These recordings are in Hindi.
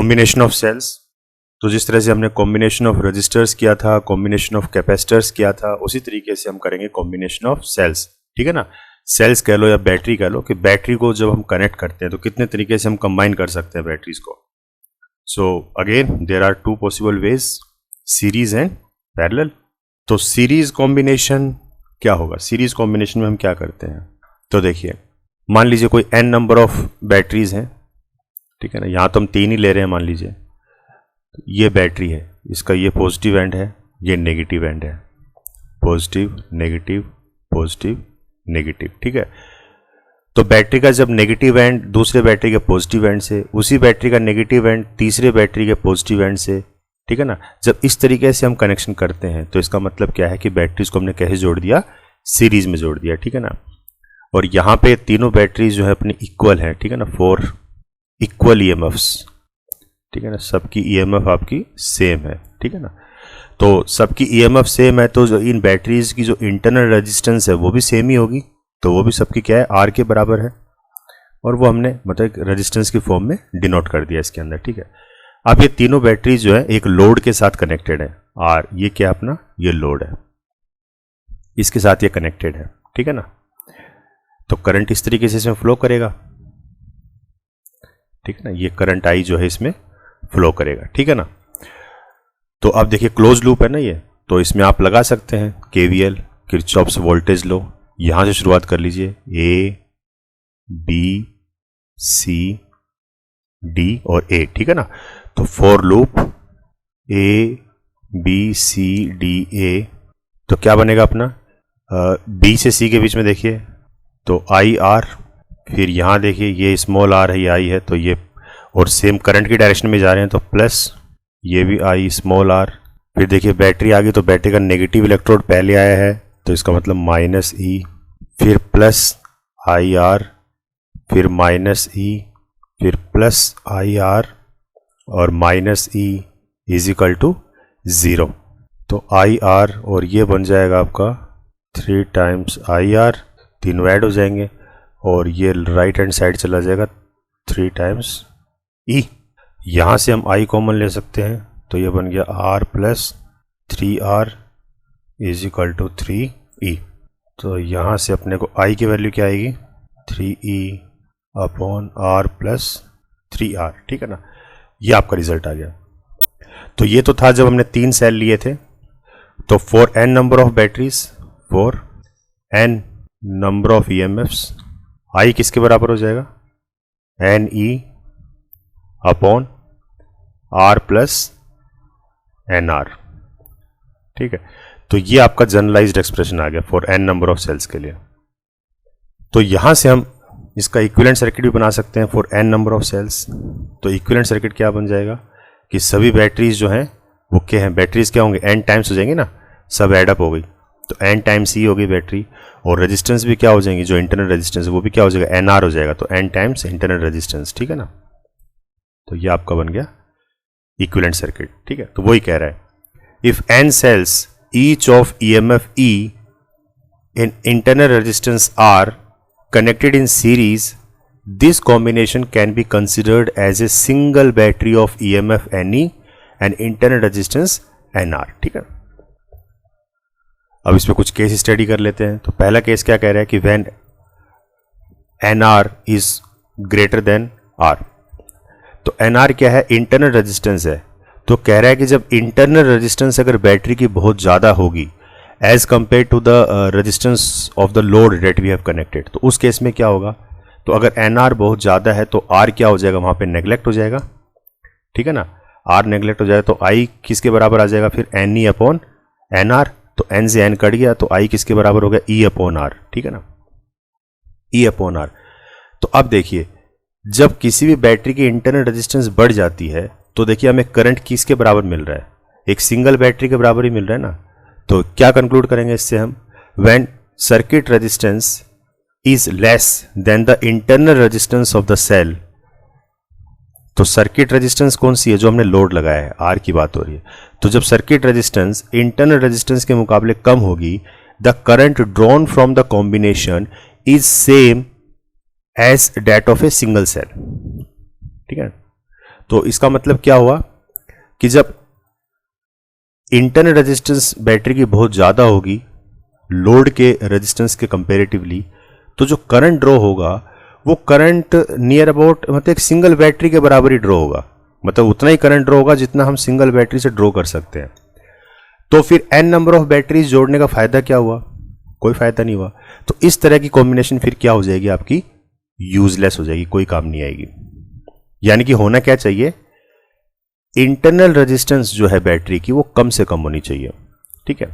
Combination of cells. तो जिस तरह से हमने कॉम्बिनेशन ऑफ रजिस्टर्स किया था, कॉम्बिनेशन ऑफ कैपेसिटर्स किया था, उसी तरीके से हम करेंगे कॉम्बिनेशन ऑफ सेल्स। ठीक है ना, सेल्स कह लो या बैटरी कह लो, कि बैटरी को जब हम कनेक्ट करते हैं तो कितने तरीके से हम कंबाइन कर सकते हैं बैटरीज को। So again there are two possible ways, series and parallel. तो सीरीज कॉम्बिनेशन क्या होगा? सीरीज कॉम्बिनेशन में हम क्या करते हैं? तो देखिए, मान लीजिए कोई n नंबर ऑफ बैटरीज हैं, ठीक है ना, यहाँ तो हम 3 ही ले रहे हैं। मान लीजिए ये बैटरी है, इसका ये पॉजिटिव एंड है, ये नेगेटिव एंड है, पॉजिटिव नेगेटिव पॉजिटिव नेगेटिव। ठीक है, तो बैटरी का जब नेगेटिव एंड दूसरे बैटरी के पॉजिटिव एंड से, उसी बैटरी का नेगेटिव एंड तीसरे बैटरी के पॉजिटिव एंड से, ठीक है ना, जब इस तरीके से हम कनेक्शन करते हैं तो इसका मतलब क्या है कि बैटरीज को हमने कैसे जोड़ दिया? सीरीज में जोड़ दिया। ठीक है ना, और यहाँ पे तीनों बैटरीज जो है अपनी इक्वल है। ठीक है ना, 4 इक्वल ईएमएफ्स। ठीक है ना, सबकी ईएमएफ आपकी सेम है। ठीक है ना, तो सबकी ईएमएफ सेम है तो जो इन बैटरीज की जो इंटरनल रेजिस्टेंस है वो भी सेम ही होगी। तो वो भी सबकी क्या है? आर के बराबर है, और वो हमने मतलब रेजिस्टेंस की फॉर्म में डिनोट कर दिया इसके अंदर। ठीक है, अब ये तीनों बैटरीज जो है एक लोड के साथ कनेक्टेड है। आर ये क्या अपना? ये लोड है, इसके साथ ये कनेक्टेड है। ठीक है ना, तो करंट इस तरीके से इसमें फ्लो करेगा। ठीक है ना, ये करंट आई जो है इसमें फ्लो करेगा। ठीक है ना, तो अब देखिए क्लोज लूप है ना ये, तो इसमें आप लगा सकते हैं केवीएल, किरचॉफ्स वोल्टेज लॉ। यहां से शुरुआत कर लीजिए, ए बी सी डी और ए। ठीक है ना, तो for loop a b c d a, तो क्या बनेगा अपना? बी से सी के बीच में देखिए तो आई आर, फिर यहाँ देखिए ये स्मॉल आर है, ये आई है, तो ये, और सेम करंट की डायरेक्शन में जा रहे हैं तो प्लस, ये भी आई स्मॉल आर। फिर देखिए बैटरी आ गई, तो बैटरी का नेगेटिव इलेक्ट्रोड पहले आया है तो इसका मतलब माइनस ई, फिर प्लस आई आर, फिर माइनस ई, फिर प्लस आई आर, और minus e is equal to 0। तो आई आर और ये बन जाएगा आपका 3 टाइम्स आई आर, तीनों ऐड हो जाएंगे, और ये राइट हैंड साइड चला जाएगा 3 टाइम्स ई। यहाँ से हम आई कॉमन ले सकते हैं, तो ये बन गया r plus 3R is equal to 3E। तो यहाँ से अपने को आई की वैल्यू क्या आएगी? 3E upon R plus 3R। ठीक है ना, ये आपका रिजल्ट आ गया। तो ये तो था जब हमने 3 सेल लिए थे। तो for n number of batteries, for n number of EMFs, आई किसके बराबर हो जाएगा? NE upon R plus NR। ठीक है, तो ये आपका जनरलाइज्ड एक्सप्रेशन आ गया for n number of cells के लिए। तो यहां से हम इसका इक्विवेलेंट सर्किट भी बना सकते हैं for n number of cells. तो इक्विवेलेंट सर्किट क्या बन जाएगा कि सभी बैटरीज जो हैं वो क्या हैं? बैटरीज क्या होंगे? n टाइम्स हो जाएंगी ना, सब एडअप हो गई, तो n टाइम्स ही होगी बैटरी। और रेजिस्टेंस भी क्या हो जाएंगी? जो इंटरनल रेजिस्टेंस है वो भी क्या हो जाएगा? NR हो जाएगा, तो n टाइम्स इंटरनल रेजिस्टेंस। ठीक है ना, तो ये आपका बन गया इक्विवेलेंट सर्किट। ठीक है, तो वही कह रहा है, if n cells each of EMF E in internal resistance R connected in series, this combination can be considered as a single battery of EMF NE and internal resistance NR। ठीक है, अब इसमें कुछ केस स्टडी कर लेते हैं। तो पहला केस क्या कह रहा है कि when NR is greater than R। तो NR क्या है? इंटरनल रेजिस्टेंस है। तो कह रहा है कि जब इंटरनल रेजिस्टेंस अगर बैटरी की बहुत ज़्यादा होगी as compared to the resistance of the load that we have connected, तो उस केस में क्या होगा? तो अगर NR बहुत ज़्यादा है तो R क्या हो जाएगा? वहाँ पे नेग्लेक्ट हो जाएगा। ठीक है ना, R नेग्लेक्ट हो जाएगा तो I किसके बराबर आ जाएगा? फिर NE अपॉन NR। तो N से N कट गया तो I किसके बराबर हो गया? E upon R। ठीक है ना, E अपॉन R। तो अब देखिए, जब किसी भी बैटरी की इंटरनल रेजिस्टेंस बढ़ जाती है तो देखिए हमें करंट किसके बराबर मिल रहा है? एक सिंगल बैटरी के बराबर ही मिल रहा है ना। तो क्या कंक्लूड करेंगे इससे हम? When circuit resistance is less than the internal resistance of the cell. तो सर्किट रेजिस्टेंस कौन सी है? जो हमने लोड लगाया है, आर की बात हो रही है। तो जब सर्किट रेजिस्टेंस इंटरनल रेजिस्टेंस के मुकाबले कम होगी, the current drawn from the combination is same as that of a single cell. ठीक है, तो इसका मतलब क्या हुआ कि जब इंटरनल रेजिस्टेंस बैटरी की बहुत ज़्यादा होगी लोड के रेजिस्टेंस के कंपेरेटिवली, तो जो करंट ड्रॉ होगा वो करंट नियर अबाउट मतलब एक सिंगल बैटरी के बराबर ही ड्रॉ होगा, मतलब उतना ही करंट ड्रॉ होगा जितना हम सिंगल बैटरी से ड्रॉ कर सकते हैं। तो फिर n नंबर ऑफ बैटरीज जोड़ने का फायदा क्या हुआ? कोई फायदा नहीं हुआ। तो इस तरह की कॉम्बिनेशन फिर क्या हो जाएगी आपकी? यूजलेस हो जाएगी, कोई काम नहीं आएगी। यानी कि होना क्या चाहिए, इंटरनल रेजिस्टेंस जो है बैटरी की वो कम से कम होनी चाहिए। ठीक है,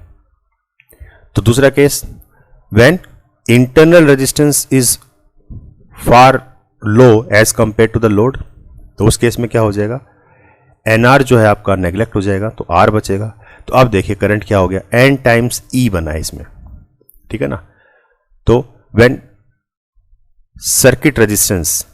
तो दूसरा case, when internal resistance is far low as compared to the load, तो उस केस में क्या हो जाएगा, एनआर जो है आपका नेग्लेक्ट हो जाएगा, तो आर बचेगा। तो अब देखिए करंट क्या हो गया, एन टाइम्स ई बना है इसमें, ठीक है ना। तो when circuit resistance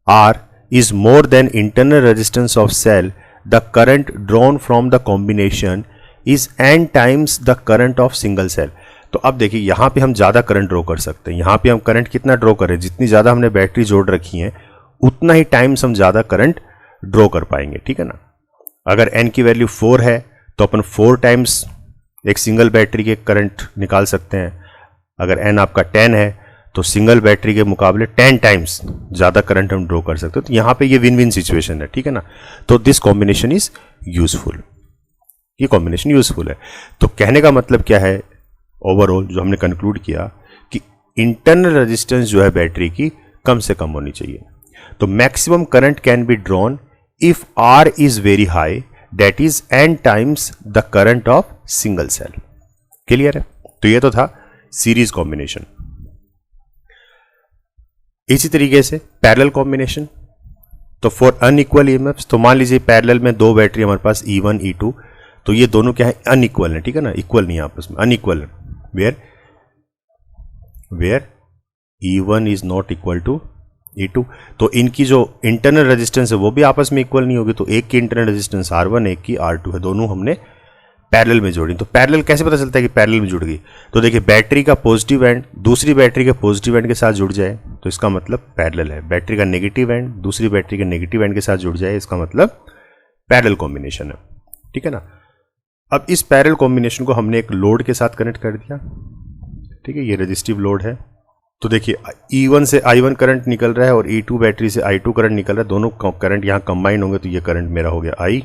R is more than internal resistance of cell, the current drawn from the combination is n times the current of single cell। तो अब देखिए यहाँ पे हम ज़्यादा करंट ड्रॉ कर सकते हैं। यहाँ पे हम करंट कितना ड्रॉ कर रहे हैं, जितनी ज़्यादा हमने बैटरी जोड़ रखी है उतना ही टाइम्स हम ज़्यादा करंट ड्रॉ कर पाएंगे, ठीक है ना। अगर n की वैल्यू 4 है तो अपन 4 टाइम्स एक सिंगल बैटरी के करंट निकाल सकते हैं। अगर n आपका 10 है तो सिंगल बैटरी के मुकाबले 10 टाइम्स ज़्यादा करंट हम ड्रॉ कर सकते हैं। तो यहाँ पे ये विन विन सिचुएशन है, ठीक है ना। तो दिस कॉम्बिनेशन इज यूजफुल, ये कॉम्बिनेशन यूजफुल है। तो कहने का मतलब क्या है, ओवरऑल जो हमने कंक्लूड किया कि इंटरनल रेजिस्टेंस जो है बैटरी की कम से कम होनी चाहिए। तो maximum current can be drawn if r is very high, that is n times the current of single cell. Clear है? तो ये तो था सीरीज कॉम्बिनेशन। इसी तरीके से पैरेलल कॉम्बिनेशन, तो फॉर अनइक्वल ईएमएफ्स, तो मान लीजिए पैरेलल में दो बैटरी हमारे पास E1 E2, तो ये दोनों क्या है, अनइक्वल है, ठीक है ना, इक्वल नहीं है आपस में, अनइक्वल है। Where E1 is not equal to E2, तो इनकी जो इंटरनल रेजिस्टेंस है वो भी आपस में इक्वल नहीं होगी। तो एक की इंटरनल रेजिस्टेंस R1, एक की R2 है, दोनों हमने पैरेलल में जोड़ी। तो पैरेलल कैसे पता चलता है कि पैरेलल में जुड़ गई? तो देखिए बैटरी का पॉजिटिव एंड दूसरी बैटरी के पॉजिटिव एंड के साथ जुड़ जाए तो इसका मतलब पैरेलल है। बैटरी का नेगेटिव एंड दूसरी बैटरी के नेगेटिव एंड के साथ जुड़ जाए, इसका मतलब पैरेलल कॉम्बिनेशन है, ठीक है ना। अब इस पैरेलल कॉम्बिनेशन को हमने एक लोड के साथ कनेक्ट कर दिया, ठीक है, ये रेजिस्टिव लोड है। तो देखिए E1 से I1 करंट निकल रहा है और E2 बैटरी से I2 करंट निकल रहा है, दोनों करंट यहाँ कंबाइन होंगे तो ये करंट मेरा हो गया I,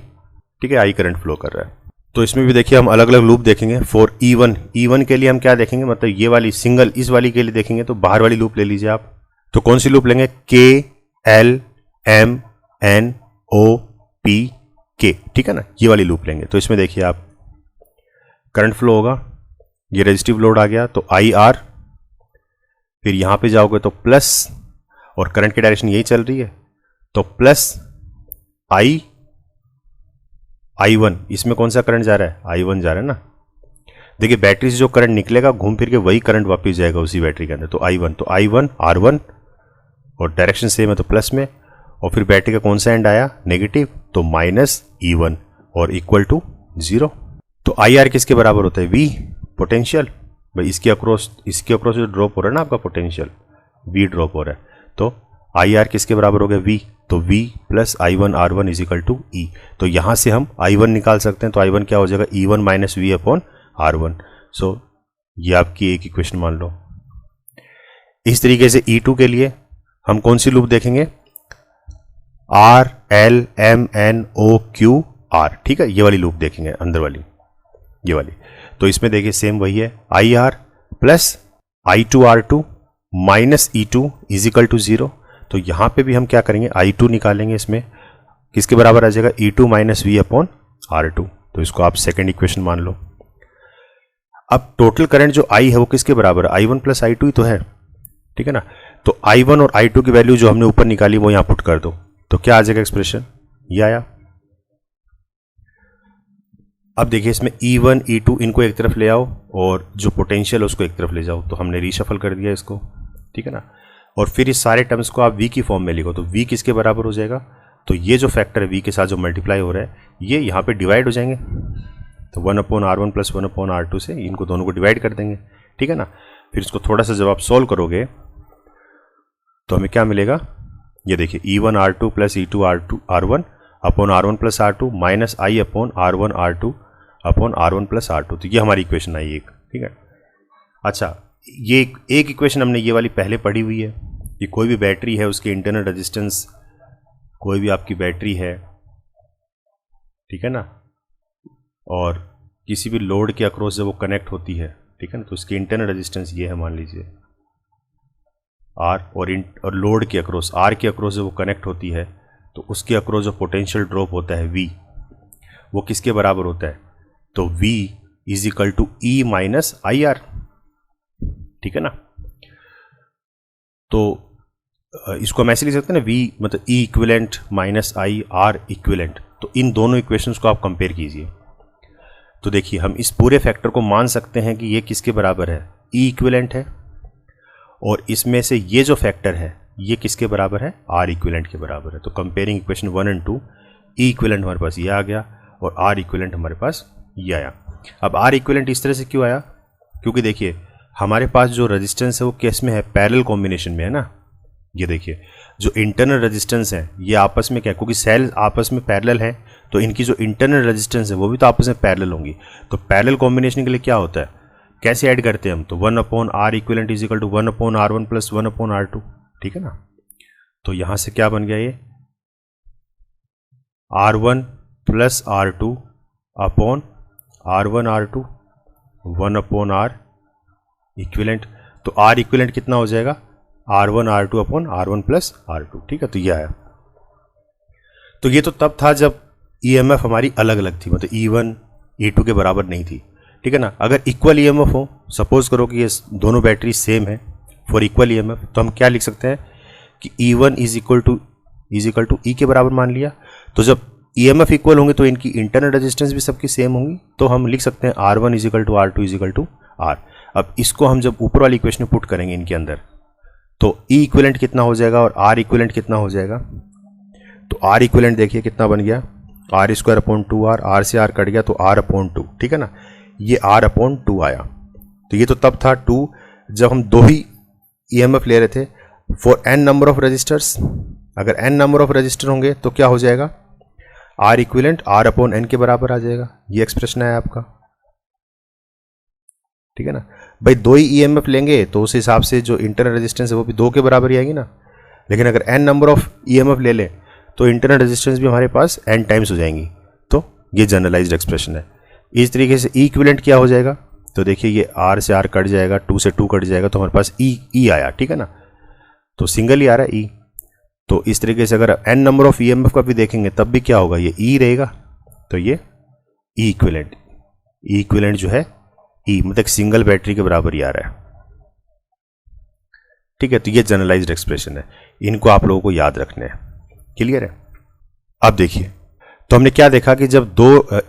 ठीक है, I करंट फ्लो कर रहा है। तो इसमें भी देखिए हम अलग अलग लूप देखेंगे। फॉर E1 के लिए हम क्या देखेंगे, मतलब ये वाली सिंगल, इस वाली के लिए देखेंगे तो बाहर वाली लूप ले लीजिए आप। तो कौन सी लूप लेंगे, K L M N O P K, ठीक है ना, ये वाली लूप लेंगे। तो इसमें देखिए आप करंट फ्लो होगा, ये रेजिस्टिव लोड आ गया तो IR, फिर यहां पे जाओगे तो प्लस, और करंट की डायरेक्शन यही चल रही है तो प्लस I1, इसमें कौन सा करंट जा रहा है, I1 जा रहा है ना। देखिए बैटरी से जो करंट निकलेगा घूम फिर के वही करंट वापस जाएगा उसी बैटरी के अंदर। तो I1 R1 और डायरेक्शन सेम है तो प्लस में, और फिर बैटरी का कौन सा एंड आया, नेगेटिव, तो माइनस E1 और इक्वल टू 0। तो IR किसके बराबर होता है, V, पोटेंशियल। भाई इसके अक्रॉस जो ड्रॉप हो रहा है ना आपका पोटेंशियल, V ड्रॉप हो रहा है, तो IR किसके बराबर हो गया, V। तो V plus I1 R1 is equal to E। तो यहां से हम I1 निकाल सकते हैं, तो I1 क्या हो जाएगा, E1 minus V upon R1। सो ये आपकी एक इक्वेशन मान लो। इस तरीके से E2 के लिए हम कौन सी लूप देखेंगे, R L M N O Q R, ठीक है, ये वाली लूप देखेंगे, अंदर वाली, ये वाली। तो इसमें देखिए सेम वही है, IR plus I2 R2 minus E2 is equal to 0। तो यहां पे भी हम क्या करेंगे, I2 निकालेंगे, इसमें किसके बराबर आ जाएगा, E2 minus V upon R2। तो इसको आप सेकेंड इक्वेशन मान लो। अब टोटल करंट जो I है वो किसके बराबर है, I1 प्लस I2 ही तो है, ठीक है ना। तो I1 और I2 की वैल्यू जो हमने ऊपर निकाली वो यहां पुट कर दो, तो क्या आ जाएगा एक्सप्रेशन, ये आया। अब देखिए इसमें E1 E2 इनको एक तरफ ले आओ और जो पोटेंशियल है उसको एक तरफ ले जाओ, तो हमने रीशफल कर दिया इसको, ठीक है ना। और फिर इस सारे टर्म्स को आप V की फॉर्म में लिखो, तो V किसके बराबर हो जाएगा, तो ये जो फैक्टर है V के साथ जो मल्टीप्लाई हो रहा है ये यहाँ पे डिवाइड हो जाएंगे, तो 1/R1 प्लस 1/R2 से इनको दोनों को डिवाइड कर देंगे, ठीक है ना। फिर इसको थोड़ा सा जब आप सॉल्व करोगे तो हमें क्या मिलेगा, ये देखिए E1 R2 plus E2 R1 upon R1 plus R2 minus I upon R1 R2 upon R1 plus R2। तो ये हमारी इक्वेशन आई एक, ठीक है। अच्छा, ये एक इक्वेशन हमने ये वाली पहले पढ़ी हुई है कि कोई भी बैटरी है उसके इंटरनल रेजिस्टेंस, कोई भी आपकी बैटरी है, ठीक है ना, और किसी भी लोड के अक्रॉस जब वो कनेक्ट होती है, ठीक है ना, तो उसकी इंटरनल रेजिस्टेंस ये है, मान लीजिए R, और लोड के अक्रॉस, R के अक्रॉस जब वो कनेक्ट होती है तो उसके अक्रॉस जो पोटेंशियल ड्रॉप होता है V, वो किसके बराबर होता है, तो V is equal to E minus i r, ठीक है ना। तो इसको हम ऐसे लिख सकते हैं ना, V मतलब E equivalent minus i are equivalent. तो इन दोनों इक्वेशंस को आप कंपेयर कीजिए। तो देखिए, हम इस पूरे फैक्टर को मान सकते हैं कि ये किसके बराबर है, E इक्विवेलेंट है, और इसमें से ये जो फैक्टर है ये किसके बराबर है, R इक्विवेलेंट के बराबर है। तो कंपेयरिंग इक्वेशन 1 और 2, E इक्विवेलेंट हमारे पास ये आ गया और R इक्विवेलेंट हमारे पास ये आया। अब R इक्विवेलेंट इस तरह से क्यों आया, क्योंकि देखिए हमारे पास जो रेजिस्टेंस है वो किस में है, पैरेलल कॉम्बिनेशन में है ना। ये देखिए जो इंटरनल रेजिस्टेंस है ये आपस में क्या, क्योंकि सेल आपस में पैरेलल है तो इनकी जो इंटरनल रेजिस्टेंस है वो भी तो आपस में पैरेलल होंगी। तो पैरेलल कॉम्बिनेशन के लिए क्या होता है, कैसे ऐड करते हैं हम, तो 1 upon R equivalent is equal to 1 upon R1 plus 1 upon R2, ठीक है ना। तो यहां से क्या बन गया, ये R1 plus R2 upon R1 R2 1 upon R equivalent. तो R इक्विवेलेंट कितना हो जाएगा, R1 R2 upon R1 plus R2, ठीक है। तो यह आया। तो ये तो तब था जब EMF हमारी अलग अलग थी, मतलब E1 E2 के बराबर नहीं थी, ठीक है ना। अगर इक्वल EMF हो, सपोज करो कि ये दोनों बैटरी सेम है फॉर इक्वल EMF, तो हम क्या लिख सकते हैं कि E1 is equal to E के बराबर मान लिया। तो जब EMF इक्वल होंगे तो इनकी इंटरनल रेजिस्टेंस भी सबकी सेम होंगी, तो हम लिख सकते हैं R1 is equal to R2 is equal to R। अब इसको हम जब ऊपर वाली इक्वेशन में पुट करेंगे इनके अंदर, तो E इक्विवेलेंट कितना हो जाएगा और R इक्विवेलेंट कितना हो जाएगा। तो R इक्विवेलेंट देखिए कितना बन गया, R square upon 2R, R से R कट गया तो R अपॉन 2, ठीक है ना। ये R अपॉन 2 आया। तो ये तो तब था 2 जब हम दो ही EMF ले रहे थे for n number of resistors. अगर n नंबर ऑफ रजिस्टर होंगे तो क्या हो जाएगा, R equivalent R upon n के बराबर आ जाएगा। ये एक्सप्रेशन है आपका, ठीक है ना। भाई दो ही EMF लेंगे तो उस हिसाब से जो इंटरनल रेजिस्टेंस है वो भी 2 के बराबर ही आएगी ना। लेकिन अगर n नंबर ऑफ EMF ले लें तो इंटरनल रेजिस्टेंस भी हमारे पास n टाइम्स हो जाएंगी। तो ये जनरलाइज्ड एक्सप्रेशन है। इस तरीके से E इक्विवेलेंट क्या हो जाएगा, तो देखिए ये R से R कट जाएगा, 2 से 2 कट जाएगा, तो हमारे पास E आया, ठीक है ना। तो सिंगल ही आ रहा है E। तो इस तरीके से अगर n नंबर ऑफ EMF का भी देखेंगे तब भी क्या होगा, ये E रहेगा। तो ये E इक्विवेलेंट जो है E मतलब सिंगल बैटरी के बराबर ही आ रहा है, ठीक है। तो ये जनरलाइज्ड एक्सप्रेशन है, इनको आप लोगों को याद रखने हैं। क्लियर है। अब देखिए, तो हमने क्या देखा कि जब दो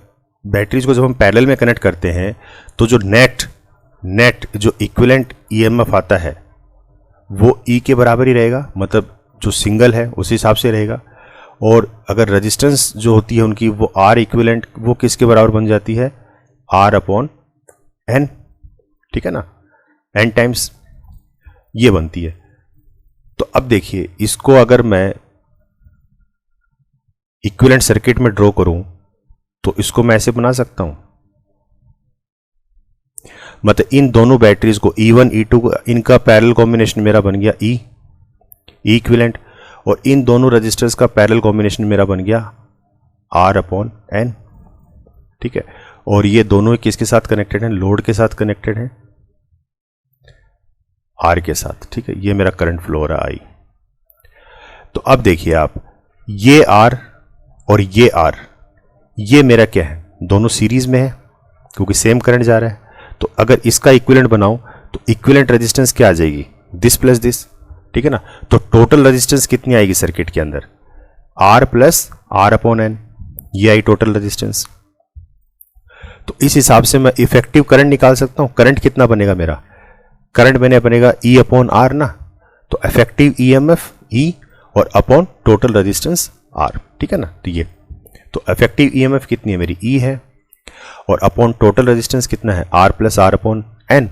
बैटरीज को जब हम पैरेलल में कनेक्ट करते हैं तो जो नेट जो इक्विवेलेंट EMF आता है वो E के बराबर ही रहेगा, मतलब जो सिंगल है उस हिसाब से रहेगा। और अगर रेजिस्टेंस जो होती है उनकी वो R इक्विवेलेंट वो किसके बराबर बन जाती है, R अपॉन n, ठीक है ना, n टाइम्स ये बनती है। तो अब देखिए इसको अगर मैं इक्विवेलेंट सर्किट में ड्रॉ करूं तो इसको मैं ऐसे बना सकता हूं, मतलब इन दोनों बैटरीज को E1 E2 को इनका पैरेलल कॉम्बिनेशन मेरा बन गया E इक्विवेलेंट, और इन दोनों रजिस्टर्स का पैरेलल कॉम्बिनेशन मेरा बन गया R अपॉन n, ठीक है। और ये दोनों किसके साथ कनेक्टेड हैं, लोड के साथ कनेक्टेड हैं, R के साथ, ठीक है। ये मेरा करंट फ्लो हो रहा है I। तो अब देखिए आप, ये R और ये R, ये मेरा क्या है, दोनों सीरीज में है क्योंकि सेम करंट जा रहा है। तो अगर इसका इक्विवेलेंट बनाऊं तो इक्विवेलेंट रेजिस्टेंस क्या आ जाएगी, दिस प्लस दिस, ठीक है ना। तो टोटल रेजिस्टेंस कितनी आएगी सर्किट के अंदर, R plus R upon n, ये आई टोटल रेजिस्टेंस। तो इस हिसाब से मैं इफेक्टिव करंट निकाल सकता हूं। करंट कितना बनेगा मेरा, करंट बनेगा E अपॉन R ना। तो इफेक्टिव EMF E और अपॉन टोटल रेजिस्टेंस R, ठीक है ना। तो ये तो इफेक्टिव EMF कितनी है मेरी E है, और अपॉन टोटल रेजिस्टेंस कितना है R plus R upon n।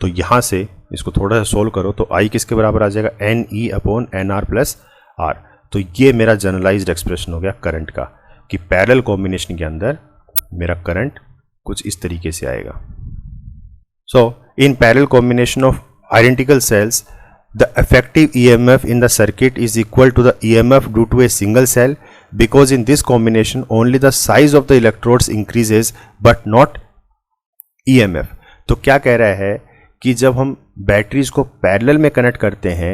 तो यहां से इसको थोड़ा सा सोल्व करो तो I किसके बराबर आ जाएगा, NE upon NR plus R। तो ये मेरा जनरलाइज्ड एक्सप्रेशन हो गया करंट का, कि पैरेलल कॉम्बिनेशन के अंदर मेरा करंट कुछ इस तरीके से आएगा। So in parallel combination of identical cells the effective EMF in the circuit is equal to the EMF due to a single cell, because in this combination only the size of the electrodes increases but not EMF। तो क्या कह रहा है कि जब हम बैटरीज को पैरेलल में कनेक्ट करते हैं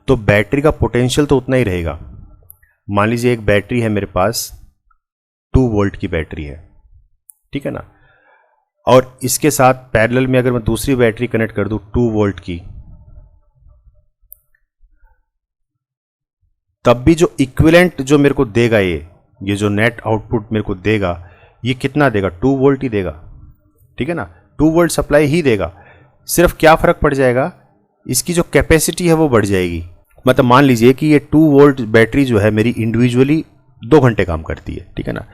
तो बैटरी का पोटेंशियल तो उतना ही रहेगा। मान लीजिए एक बैटरी है मेरे पास, 2 वोल्ट की बैटरी है, ठीक है ना, और इसके साथ पैरेलल में अगर मैं दूसरी बैटरी कनेक्ट कर दूं 2 वोल्ट की, तब भी जो इक्विवेलेंट जो मेरे को देगा ये जो नेट आउटपुट मेरे को देगा, ये कितना देगा? 2 वोल्ट ही देगा, ठीक है ना, 2 वोल्ट सप्लाई ही देगा। सिर्फ क्या फर्क पड़ जाएगा, इसकी जो कैपेसिटी है वो बढ़ जाएगी। मतलब मान लीजिए कि ये 2 वोल्ट बैटरी जो है मेरी इंडिविजुअली 2 घंटे काम करती है, ठीक है ना।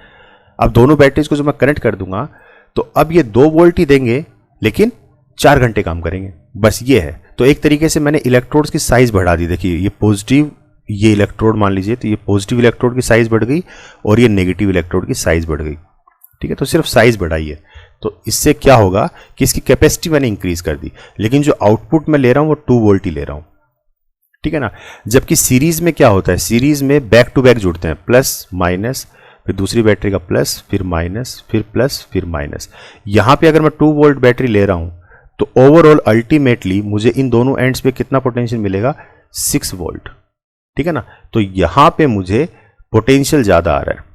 अब दोनों बैटरीज को जब मैं कनेक्ट कर दूंगा तो अब ये 2 वोल्ट ही देंगे लेकिन 4 घंटे काम करेंगे, बस ये है। तो एक तरीके से मैंने इलेक्ट्रोड्स की साइज बढ़ा दी। देखिए ये पॉजिटिव, ये इलेक्ट्रोड मान लीजिए, तो ये पॉजिटिव इलेक्ट्रोड की साइज बढ़ गई और ये नेगेटिव इलेक्ट्रोड की साइज बढ़ गई, ठीक है। तो सिर्फ साइज बढ़ाई है, तो इससे क्या होगा कि इसकी कैपेसिटी मैंने इंक्रीज कर दी, लेकिन जो आउटपुट मैं ले रहा हूं वो 2 वोल्ट ही ले रहा हूं, ठीक है ना। जबकि सीरीज में क्या होता है, सीरीज में बैक टू बैक जुड़ते हैं, प्लस माइनस, फिर दूसरी बैटरी का प्लस, फिर माइनस, फिर प्लस, फिर माइनस। यहां पे अगर मैं 2 वोल्ट बैटरी ले रहा हूं तो ओवरऑल अल्टीमेटली मुझे इन दोनों एंड्स पे कितना पोटेंशियल मिलेगा? 6 वोल्ट, ठीक है ना। तो यहां पे मुझे पोटेंशियल ज्यादा आ रहा है।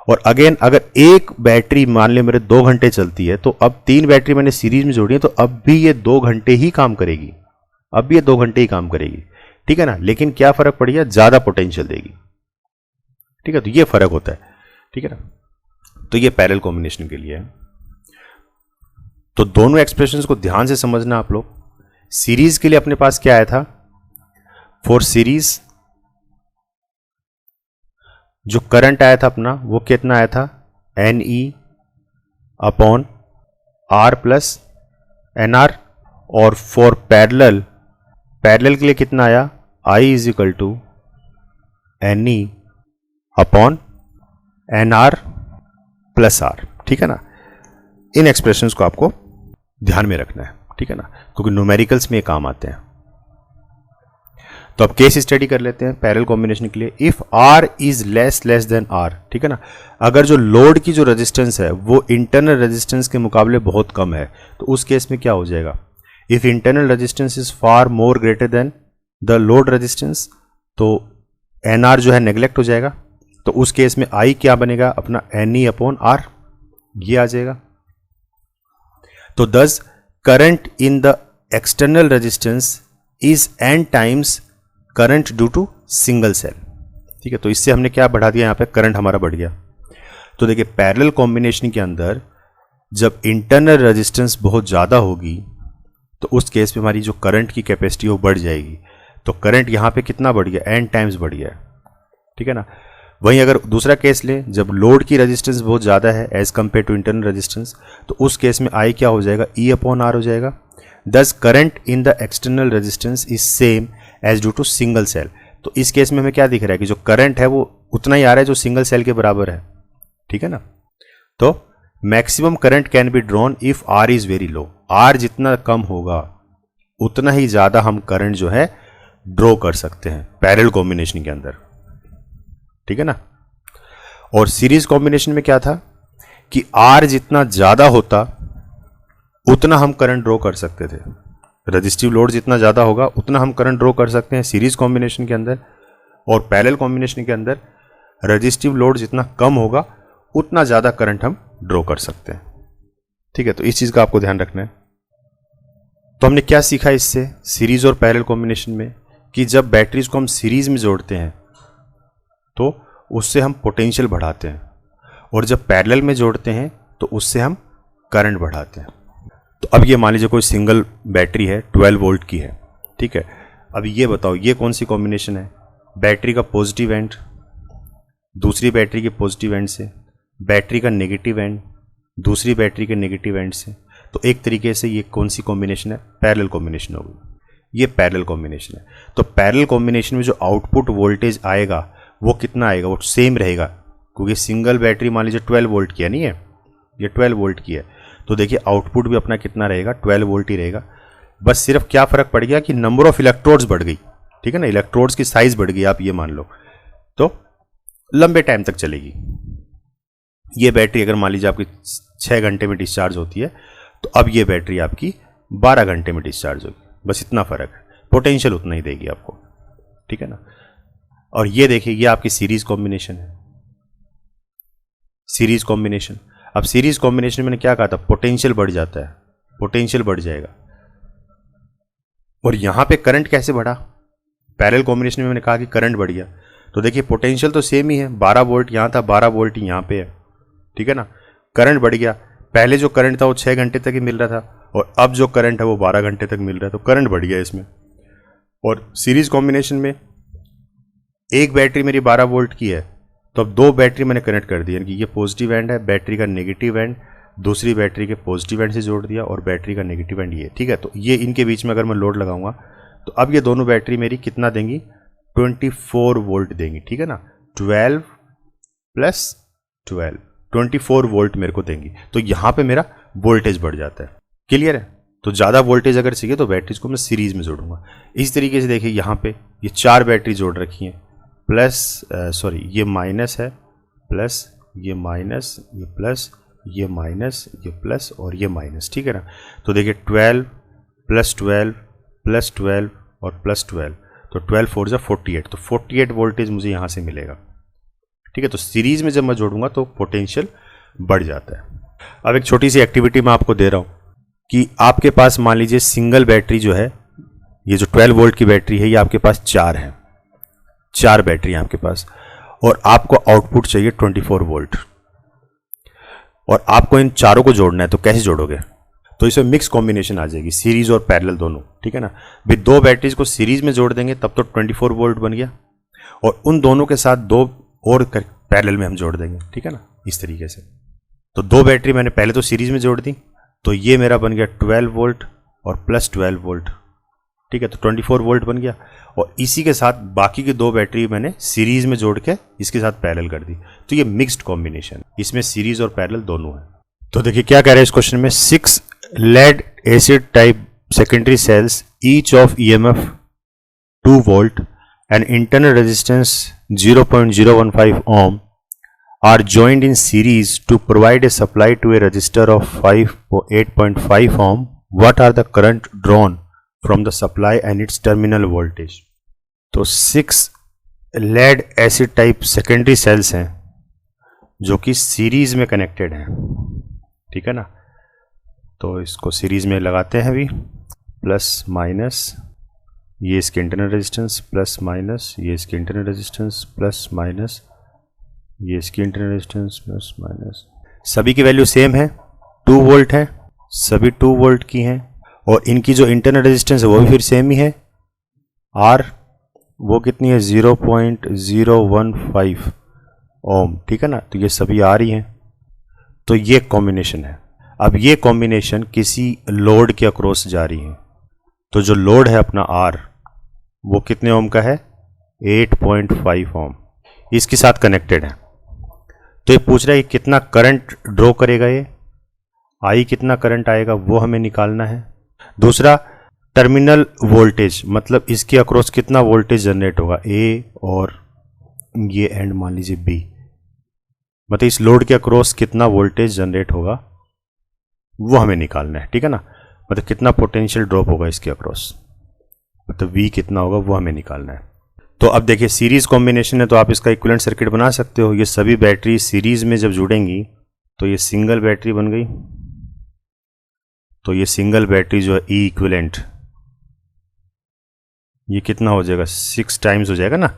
और अगेन अगर एक बैटरी मान ले मेरे 2 घंटे चलती है, तो अब 3 बैटरी मैंने सीरीज में जोड़ी है, तो अब भी ये 2 घंटे ही काम करेगी, अब भी ये 2 घंटे ही काम करेगी, ठीक है ना। लेकिन क्या फर्क पड़ गया? ज्यादा पोटेंशियल देगी, ठीक है। तो ये फर्क होता है, ठीक है ना। तो ये पैरेलल कॉम्बिनेशन के लिए है। तो दोनों एक्सप्रेशंस को ध्यान से समझना आप लोग। सीरीज के लिए अपने पास क्या आया था? फॉर सीरीज जो करंट आया था अपना वो कितना आया था? NE upon R plus NR। और फॉर पैरेलल, पैरेलल के लिए कितना आया? I is equal to NE upon NR plus R, ठीक है ना। इन एक्सप्रेशंस को आपको ध्यान में रखना है, ठीक है ना, क्योंकि न्यूमेरिकल्स में ये काम आते हैं। तो अब केस स्टडी कर लेते हैं पैरेलल कॉम्बिनेशन के लिए। If R is less then R, ठीक है ना, अगर जो लोड की जो रेजिस्टेंस है वो इंटरनल रेजिस्टेंस के मुकाबले बहुत कम है, तो उस केस में क्या हो जाएगा? If internal resistance is far more greater than the load resistance, तो NR जो है नेग्लेक्ट हो जाएगा। तो उस केस में I क्या बनेगा? अपना NE अपॉन R, ये आ जाएगा। तो this current in the external resistance is N times current due to single cell, ठीक है। तो इससे हमने क्या बढ़ा दिया? यहाँ पे करंट हमारा बढ़ गया। तो देखिए पैरेलल कॉम्बिनेशन के अंदर जब इंटरनल रेजिस्टेंस बहुत ज़्यादा होगी तो उस केस में हमारी जो करंट की कैपेसिटी वो बढ़ जाएगी। तो करंट यहाँ पे कितना बढ़ गया? N टाइम्स बढ़ गया, ठीक है ना। वहीं अगर दूसरा केस लें, जब लोड की रेजिस्टेंस बहुत ज़्यादा है as compare to internal resistance, तो उस केस में I क्या हो जाएगा? E अपॉन R हो जाएगा। This current in the external resistance is same as due to single cell. तो इस केस में हमें क्या दिख रहा है कि जो करंट है वो उतना ही आ रहा है जो सिंगल सेल के बराबर है, ठीक है ना। तो maximum current can be drawn if R is very low. R जितना कम होगा उतना ही ज्यादा हम करंट जो है ड्रॉ कर सकते हैं पैरेलल कॉम्बिनेशन के अंदर, ठीक है ना। और सीरीज कॉम्बिनेशन में क्या था कि R जितना ज्यादा होता उतना हम करंट ड्रॉ कर सकते थे। रजिस्टिव लोड जितना ज़्यादा होगा उतना हम करंट ड्रॉ कर सकते हैं सीरीज कॉम्बिनेशन के अंदर। और पैरेलल कॉम्बिनेशन के अंदर रजिस्टिव लोड जितना कम होगा उतना ज़्यादा करंट हम ड्रॉ कर सकते हैं, ठीक है। तो इस चीज़ का आपको ध्यान रखना है। तो हमने क्या सीखा इससे सीरीज और पैरेलल कॉम्बिनेशन में, कि जब बैटरीज को हम सीरीज में जोड़ते हैं तो उससे हम पोटेंशियल बढ़ाते हैं, और जब पैरेलल में जोड़ते हैं तो उससे हम करंट बढ़ाते हैं। तो अब ये मान लीजिए कोई सिंगल बैटरी है 12 वोल्ट की है, ठीक है। अब ये बताओ ये कौन सी कॉम्बिनेशन है? बैटरी का पॉजिटिव एंड दूसरी बैटरी के पॉजिटिव एंड से, बैटरी का नेगेटिव एंड दूसरी बैटरी के नेगेटिव एंड से। तो एक तरीके से ये कौन सी कॉम्बिनेशन है? पैरेलल कॉम्बिनेशन होगी। ये पैरेलल कॉम्बिनेशन है। तो पैरेलल कॉम्बिनेशन में जो आउटपुट वोल्टेज आएगा वो कितना आएगा, वो सेम रहेगा, क्योंकि सिंगल बैटरी मान लीजिए 12 वोल्ट की है, नहीं है, ये 12 वोल्ट की है, तो देखिए आउटपुट भी अपना कितना रहेगा, 12 वोल्ट ही रहेगा। बस सिर्फ क्या फ़र्क पड़ गया कि नंबर ऑफ इलेक्ट्रोड्स बढ़ गई, ठीक है ना, इलेक्ट्रोड्स की साइज बढ़ गई, आप ये मान लो, तो लंबे टाइम तक चलेगी। ये बैटरी अगर मान लीजिए आपकी 6 घंटे में डिस्चार्ज होती है, तो अब ये बैटरी आपकी 12 घंटे में डिस्चार्ज होगी, बस इतना फ़र्क है, पोटेंशियल उतना ही देगी आपको, ठीक है ना। और ये देखिए, ये आपकी सीरीज कॉम्बिनेशन है, सीरीज कॉम्बिनेशन। अब सीरीज कॉम्बिनेशन मैंने क्या कहा था, पोटेंशियल बढ़ जाता है, पोटेंशियल बढ़ जाएगा। और यहां पे करंट कैसे बढ़ा, पैरेलल कॉम्बिनेशन में मैंने कहा कि करंट बढ़ गया, तो देखिए पोटेंशियल तो सेम ही है, 12 वोल्ट यहां था, 12 वोल्ट यहां पे है, ठीक है ना। करंट बढ़ गया, पहले जो करंट था वो 6 घंटे तक ही मिल रहा था, और अब जो करंट है वो 12 घंटे तक मिल रहा है, तो करंट बढ़ गया इसमें। और सीरीज कॉम्बिनेशन में एक बैटरी मेरी 12 वोल्ट की है, तो अब 2 बैटरी मैंने कनेक्ट कर दी, यानी कि ये पॉजिटिव एंड है, बैटरी का नेगेटिव एंड दूसरी बैटरी के पॉजिटिव एंड से जोड़ दिया, और बैटरी का नेगेटिव एंड ये, ठीक है। तो ये इनके बीच में अगर मैं लोड लगाऊंगा, तो अब ये दोनों बैटरी मेरी कितना देंगी, 24 वोल्ट देंगी, ठीक है ना, 12 प्लस 12, 24 वोल्ट मेरे को देंगी। तो यहाँ पे मेरा वोल्टेज बढ़ जाता है, क्लियर है। तो ज़्यादा वोल्टेज अगर चाहिए तो बैटरीज को मैं सीरीज में जोड़ूंगा। इस तरीके से देखिए, यहाँ पे ये 4 बैटरी जोड़ रखी हैं, प्लस सॉरी ये माइनस है, प्लस ये माइनस, ये प्लस, ये माइनस, ये प्लस और ये माइनस, ठीक है ना। तो देखिए 12 प्लस 12 प्लस 12 और प्लस 12, तो 12 4 जा 48, तो 48 वोल्टेज मुझे यहाँ से मिलेगा, ठीक है। तो सीरीज में जब मैं जोड़ूंगा तो पोटेंशियल बढ़ जाता है। अब एक छोटी सी एक्टिविटी मैं आपको दे रहा हूँ कि आपके पास मान लीजिए सिंगल बैटरी जो है, ये जो 12 वोल्ट की बैटरी है, ये आपके पास 4 है, 4 बैटरी है आपके पास, और आपको आउटपुट चाहिए 24 वोल्ट, और आपको इन चारों को जोड़ना है। तो कैसे जोड़ोगे, तो इसमें मिक्स कॉम्बिनेशन आ जाएगी, सीरीज और पैरेलल दोनों, ठीक है ना। भी 2 बैटरीज को सीरीज में जोड़ देंगे तब तो 24 वोल्ट बन गया, और उन दोनों के साथ 2 और पैरेलल में हम जोड़ देंगे, ठीक है ना, इस तरीके से। तो 2 बैटरी मैंने पहले तो सीरीज में जोड़ दी, तो ये मेरा बन गया 12 वोल्ट और प्लस 12 वोल्ट, ठीक है, तो 24 वोल्ट बन गया। और इसी के साथ बाकी की 2 बैटरी मैंने सीरीज में जोड़ के इसके साथ पैरेलल कर दी, तो ये मिक्स्ड कॉम्बिनेशन, इसमें सीरीज और पैरेलल दोनों है। तो देखिए क्या कह रहे हैं इस क्वेश्चन में, 6 lead acid type secondary cells each of EMF 2 volt and internal resistance 0.015 ohm are joined in series to provide a supply to a resistor of 8.5 ohm. What are the current drawn from the supply and its terminal voltage? तो 6 lead acid type secondary cells हैं जो कि सीरीज में कनेक्टेड हैं, ठीक है ना। तो इसको सीरीज में लगाते हैं अभी, प्लस माइनस, ये इसके इंटरनल रेजिस्टेंस, प्लस माइनस, ये इसके इंटरनल रेजिस्टेंस, प्लस माइनस, ये इसकी इंटरनल रेजिस्टेंस, प्लस माइनस, सभी की वैल्यू सेम है, 2 वोल्ट है, सभी 2 वोल्ट की हैं, और इनकी जो इंटरनल रेजिस्टेंस है वो भी फिर सेम ही है, आर वो कितनी है, 0.015 ओम, ठीक है ना। तो ये सभी आ रही हैं, तो ये कॉम्बिनेशन है। अब ये कॉम्बिनेशन किसी लोड के अक्रॉस जा रही है, तो जो लोड है अपना आर वो कितने ओम का है, 8.5 ओम, इसके साथ कनेक्टेड है। तो ये पूछ रहा है कि कितना करंट ड्रॉ करेगा, ये आई कितना करंट आएगा वो हमें निकालना है। दूसरा टर्मिनल वोल्टेज, मतलब इसके अक्रॉस कितना वोल्टेज जनरेट होगा, ए और ये एंड मान लीजिए बी, मतलब इस लोड के अक्रॉस कितना वोल्टेज जनरेट होगा वो हमें निकालना है, ठीक है ना। मतलब कितना पोटेंशियल ड्रॉप होगा इसके अक्रॉस, मतलब वी कितना होगा वो हमें निकालना है। तो अब देखिए सीरीज कॉम्बिनेशन है, तो आप इसका इक्विवेलेंट सर्किट बना सकते हो। ये सभी बैटरी सीरीज में जब जुड़ेंगी तो ये सिंगल बैटरी बन गई, तो ये सिंगल बैटरी जो है ई इक्विवेलेंट, ये कितना हो जाएगा, 6 टाइम्स हो जाएगा ना,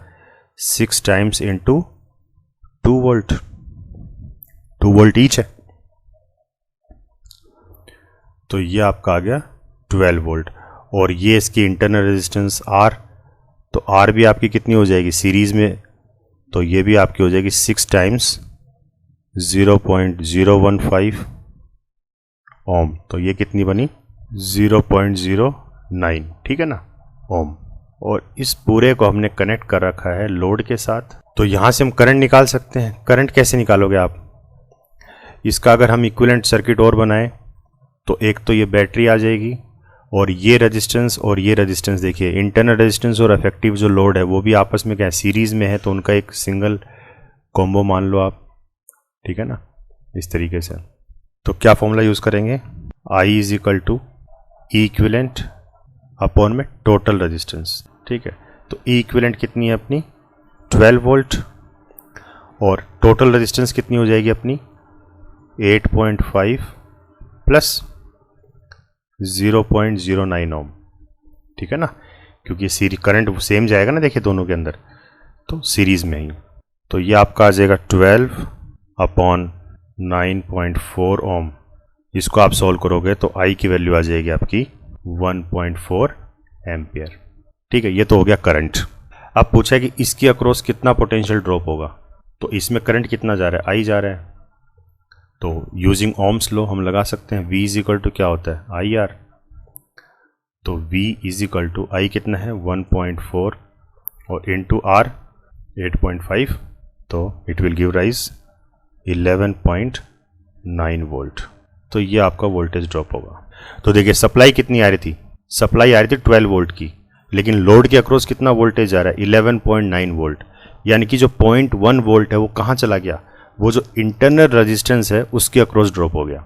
6 times into 2 volt, 2 volt each है, तो ये आपका आ गया 12 वोल्ट। और ये इसकी इंटरनल रेजिस्टेंस आर, तो आर भी आपकी कितनी हो जाएगी सीरीज में, तो ये भी आपकी हो जाएगी 6 टाइम्स 0.015 ओम, तो ये कितनी बनी 0.09, ठीक है ना, ओम। और इस पूरे को हमने कनेक्ट कर रखा है लोड के साथ। तो यहाँ से हम करंट निकाल सकते हैं। करंट कैसे निकालोगे आप? इसका अगर हम इक्विवेलेंट सर्किट और बनाएं तो एक तो ये बैटरी आ जाएगी और ये रेजिस्टेंस देखिए, इंटरनल रेजिस्टेंस और इफेक्टिव जो लोड है वो भी आपस में क्या है, सीरीज़ में है, तो उनका एक सिंगल कॉम्बो मान लो आप, ठीक है ना, इस तरीके से। तो क्या फॉर्मूला यूज़ करेंगे? I is equal to e equivalent upon में टोटल रेजिस्टेंस, ठीक है। तो ई इक्विवेलेंट कितनी है अपनी? 12 वोल्ट, और टोटल रेजिस्टेंस कितनी हो जाएगी अपनी? 8.5 प्लस 0.09 ओम, ठीक है ना, क्योंकि सीरीज करंट सेम जाएगा ना, देखिए दोनों के अंदर, तो सीरीज़ में ही। तो ये आपका आ जाएगा 12 अपॉन 9.4 ओम। इसको आप सॉल्व करोगे तो आई की वैल्यू आ जाएगी आपकी 1.4 एम्पियर, ठीक है। ये तो हो गया करंट। अब पूछा कि इसकी अक्रॉस कितना पोटेंशियल ड्रॉप होगा, तो इसमें करंट कितना जा रहा है? आई जा रहा है। तो यूजिंग ओम्स लॉ हम लगा सकते हैं V इज इक्वल टू क्या होता है? I R. तो V इज इक्वल टू आई कितना है? 1.4 और इंटू आर 8.5, तो it will give rise 11.9 volt. तो ये आपका वोल्टेज ड्रॉप होगा। तो देखिए सप्लाई कितनी आ रही थी? सप्लाई आ रही थी 12 वोल्ट की, लेकिन लोड के अक्रॉस कितना वोल्टेज आ रहा है? 11.9 वोल्ट। यानी कि जो 0.1 वोल्ट है वो कहाँ चला गया? वो जो इंटरनल रेजिस्टेंस है उसके अक्रॉस ड्रॉप हो गया।